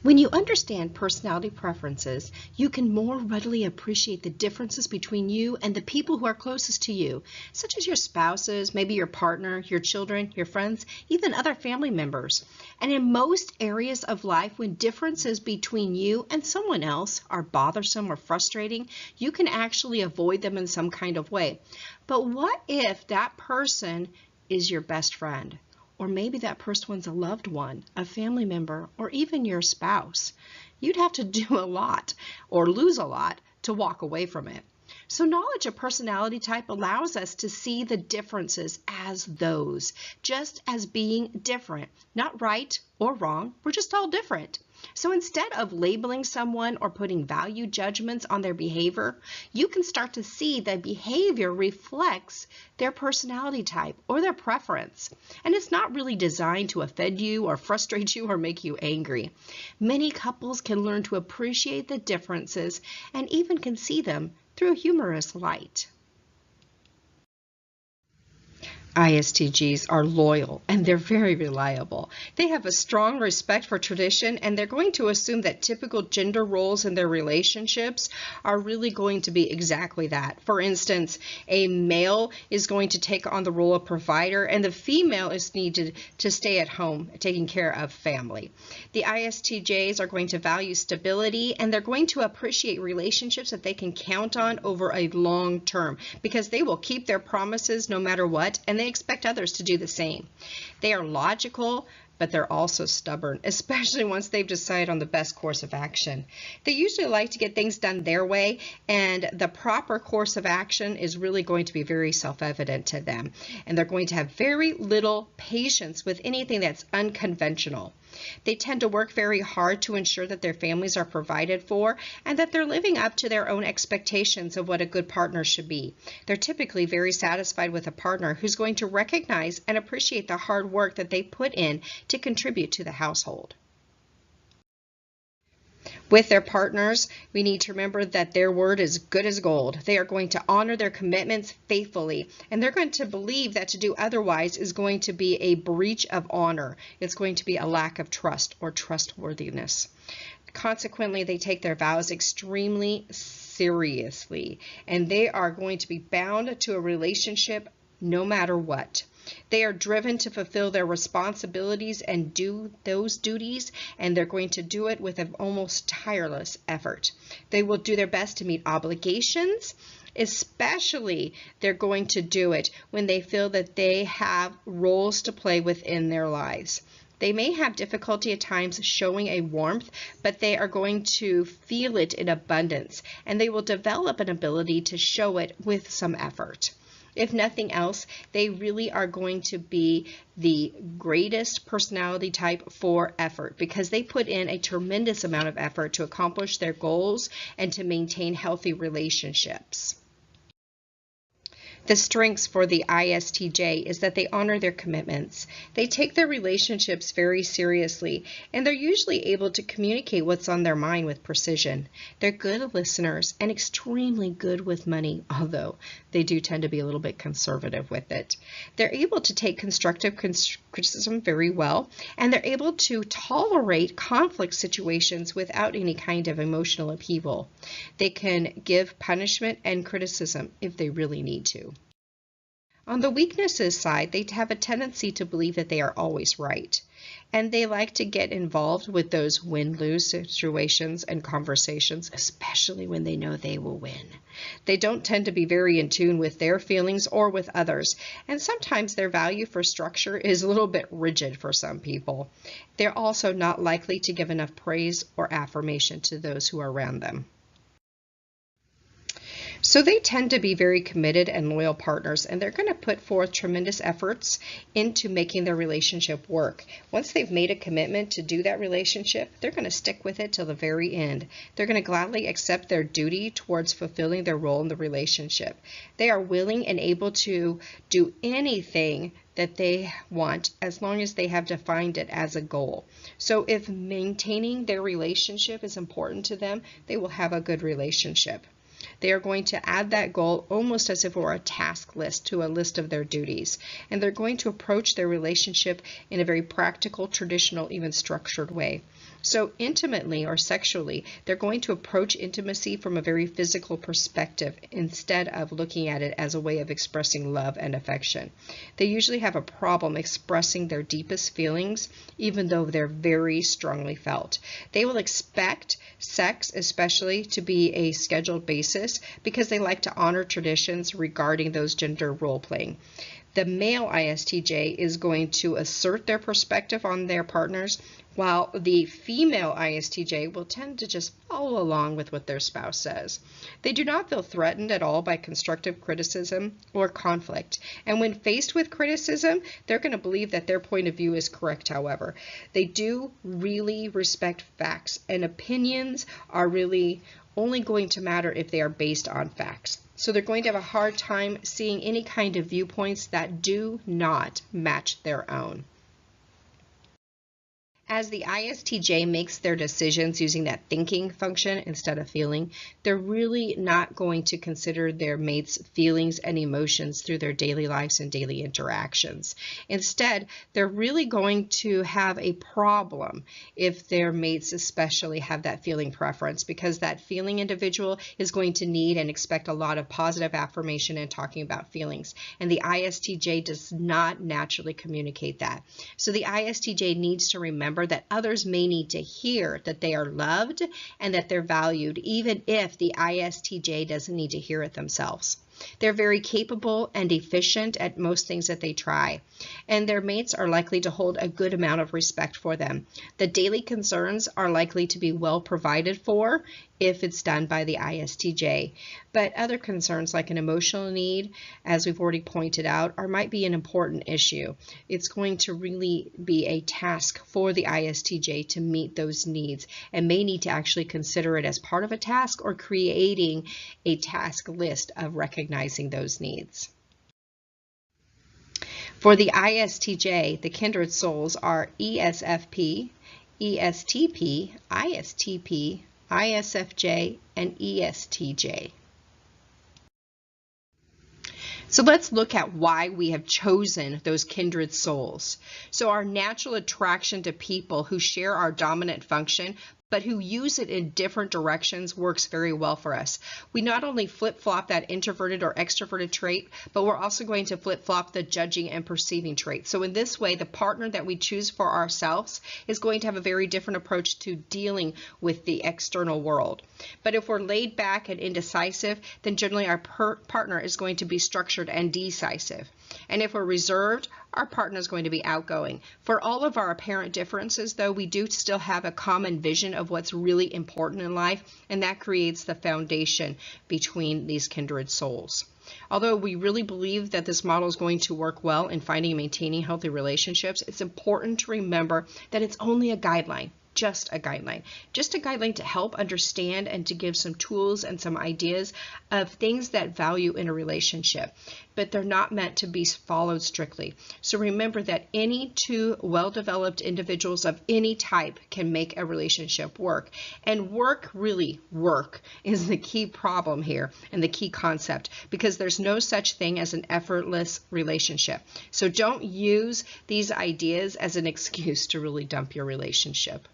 When you understand personality preferences, you can more readily appreciate the differences between you and the people who are closest to you, such as your spouses, maybe your partner, your children, your friends, even other family members. And in most areas of life, when differences between you and someone else are bothersome or frustrating, you can actually avoid them in some kind of way. But what if that person is your best friend? Or maybe that person's a loved one, a family member, or even your spouse. You'd have to do a lot or lose a lot to walk away from it. So knowledge of personality type allows us to see the differences as those, just as being different, not right or wrong, we're just all different. So instead of labeling someone or putting value judgments on their behavior, you can start to see that behavior reflects their personality type or their preference. And it's not really designed to offend you or frustrate you or make you angry. Many couples can learn to appreciate the differences and even can see them through a humorous light. ISTJs are loyal and they're very reliable. They have a strong respect for tradition and they're going to assume that typical gender roles in their relationships are really going to be exactly that. For instance, a male is going to take on the role of provider and the female is needed to stay at home taking care of family. The ISTJs are going to value stability and they're going to appreciate relationships that they can count on over a long term because they will keep their promises no matter what, and they expect others to do the same. They are logical, but they're also stubborn, especially once they've decided on the best course of action. They usually like to get things done their way, and the proper course of action is really going to be very self-evident to them. And they're going to have very little patience with anything that's unconventional. They tend to work very hard to ensure that their families are provided for and that they're living up to their own expectations of what a good partner should be. They're typically very satisfied with a partner who's going to recognize and appreciate the hard work that they put in to contribute to the household. With their partners, we need to remember that their word is good as gold. They are going to honor their commitments faithfully, and they're going to believe that to do otherwise is going to be a breach of honor. It's going to be a lack of trust or trustworthiness. Consequently, they take their vows extremely seriously, and they are going to be bound to a relationship no matter what. They are driven to fulfill their responsibilities and do those duties, and they're going to do it with an almost tireless effort. They will do their best to meet obligations, especially they're going to do it when they feel that they have roles to play within their lives. They may have difficulty at times showing a warmth, but they are going to feel it in abundance, and they will develop an ability to show it with some effort. If nothing else, they really are going to be the greatest personality type for effort because they put in a tremendous amount of effort to accomplish their goals and to maintain healthy relationships. The strengths for the ISTJ is that they honor their commitments. They take their relationships very seriously, and they're usually able to communicate what's on their mind with precision. They're good listeners and extremely good with money, although they do tend to be a little bit conservative with it. They're able to take constructive criticism very well, and they're able to tolerate conflict situations without any kind of emotional upheaval. They can give punishment and criticism if they really need to. On the weaknesses side, they have a tendency to believe that they are always right, and they like to get involved with those win-lose situations and conversations, especially when they know they will win. They don't tend to be very in tune with their feelings or with others, and sometimes their value for structure is a little bit rigid for some people. They're also not likely to give enough praise or affirmation to those who are around them. So they tend to be very committed and loyal partners, and they're going to put forth tremendous efforts into making their relationship work. Once they've made a commitment to do that relationship, they're going to stick with it till the very end. They're going to gladly accept their duty towards fulfilling their role in the relationship. They are willing and able to do anything that they want as long as they have defined it as a goal. So if maintaining their relationship is important to them, they will have a good relationship. They are going to add that goal almost as if it were a task list to a list of their duties. And they're going to approach their relationship in a very practical, traditional, even structured way. So intimately or sexually, they're going to approach intimacy from a very physical perspective instead of looking at it as a way of expressing love and affection. They usually have a problem expressing their deepest feelings, even though they're very strongly felt. They will expect sex, especially, to be a scheduled basis because they like to honor traditions regarding those gender role playing. The male ISTJ is going to assert their perspective on their partners, while the female ISTJ will tend to just follow along with what their spouse says. They do not feel threatened at all by constructive criticism or conflict. And when faced with criticism, they're going to believe that their point of view is correct, however. They do really respect facts, and opinions are really only going to matter if they are based on facts. So they're going to have a hard time seeing any kind of viewpoints that do not match their own. As the ISTJ makes their decisions using that thinking function instead of feeling, they're really not going to consider their mate's feelings and emotions through their daily lives and daily interactions. Instead, they're really going to have a problem if their mates especially have that feeling preference, because that feeling individual is going to need and expect a lot of positive affirmation and talking about feelings. And the ISTJ does not naturally communicate that. So the ISTJ needs to remember that others may need to hear that they are loved and that they're valued, even if the ISTJ doesn't need to hear it themselves. They're very capable and efficient at most things that they try, and their mates are likely to hold a good amount of respect for them. The daily concerns are likely to be well provided for if it's done by the ISTJ, but other concerns like an emotional need, as we've already pointed out, might be an important issue. It's going to really be a task for the ISTJ to meet those needs, and may need to actually consider it as part of a task or creating a task list of recognizing those needs. For the ISTJ, the Kindred Souls are ESFP, ESTP, ISTP, ISFJ, and ESTJ. So let's look at why we have chosen those kindred souls. So our natural attraction to people who share our dominant function, but who use it in different directions, works very well for us. We not only flip-flop that introverted or extroverted trait, but we're also going to flip-flop the judging and perceiving trait. So in this way, the partner that we choose for ourselves is going to have a very different approach to dealing with the external world. But if we're laid back and indecisive, then generally our partner is going to be structured and decisive. And if we're reserved, our partner is going to be outgoing. For all of our apparent differences, though, we do still have a common vision of what's really important in life, and that creates the foundation between these kindred souls. Although we really believe that this model is going to work well in finding and maintaining healthy relationships, it's important to remember that it's only a guideline. Just a guideline to help understand and to give some tools and some ideas of things that value in a relationship, but they're not meant to be followed strictly. So remember that any two well-developed individuals of any type can make a relationship work, and work is the key problem here and the key concept, because there's no such thing as an effortless relationship. So don't use these ideas as an excuse to really dump your relationship.